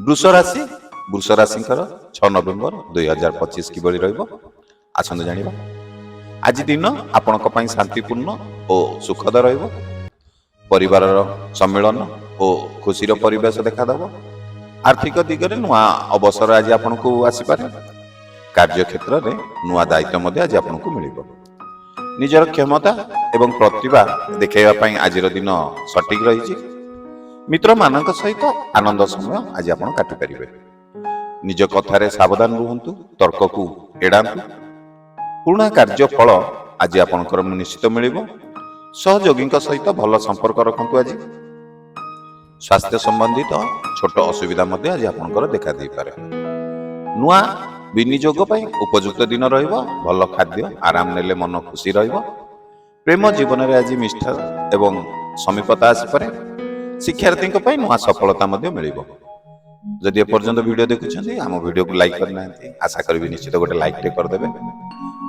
वृष राशि 6 नवेम्बर 2025 किभଳି ରହିବ आसନ୍ତୁ जानिबा। आज दिन आपणक पई शांतिपूर्ण और सुखद रहइबो। परिवार सम्मिलन और खुशीर परिवेश देखादेव। आर्थिक दिगरे नुआ अवसर आज आपको आसीपारे। कार्य क्षेत्र में नुआ दायित्व मध्य आज आपको मिलिबो। निजर क्षमता एवं प्रतिभा देखाइबा आज दिन सटीक रही। मित्र मानक सहित आनंद समय आज आप काटि पारिबे। निज कथारे सावधान रुहंतु, तर्क को एड़ांतु। पुराणा कार्य फल आज आपनकर निश्चित मिलिबो। सहयोगी सहित भल संपर्क रखंतु। आज स्वास्थ्य संबंधित छोट असुविधा मध्य आज आपनकर देखा दे पारे। नुआ विनियोग पई उपयुक्त दिन रहिबो। भल खाद्य आराम नेले मन खुशी रहिबो। प्रेम जीवन में आज निष्ठा एवं समीपता आसी पारे। शिक्षार्थी नुआ सफलता मिलिबो। जदि एपर्यंत वीडियो देखुछन्ती आम वीडियो को लाइक करना आशा करी निश्चित गोटे लाइक टे करदेवे।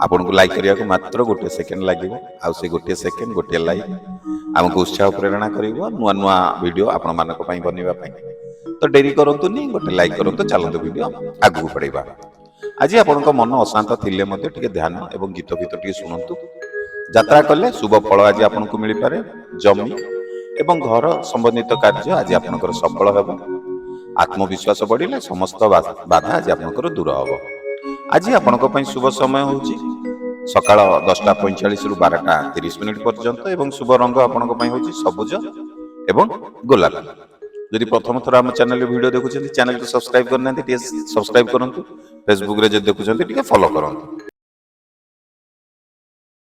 आपन को लाइक करिया को मात्र गोटे सेकेंड लागिबो। आ से गोटे सेकेंड गोटे लाइक आमको उत्साह प्रेरणा करिवो नुआ नुआ वीडियो आपण मानक पई बनेबा पई। तो डेरी करंतुनी गोटे लाइक करंतु। चलंतु वीडियो आगु पड़ेबा। आज आपन मन अशांत थिले मते टिके ध्यान एवं गीत टिके सुनंतु। यात्रा कले शुभ फल आज आपन को मिली पारे। जमी एवं घर संबंधित कार्य आज आपनकर सफल हेबो। आत्मविश्वास बढ़िले समस्त बाधा आज आपनकर दूर हेबो। आज आपनक पई शुभ समय होउची सकाळ 10:45 रु 12:30 पर्यंत एवं शुभ रंग आपनक पई होउची सबुज एवं गोलापी। यदि प्रथम थर आम चैनल वीडियो देखुछन्ती चैनल को सब्सक्राइब करना सब्सक्राइब करंतु। फेसबुक रे जे देखुछन्ती टिके फॉलो करंतु।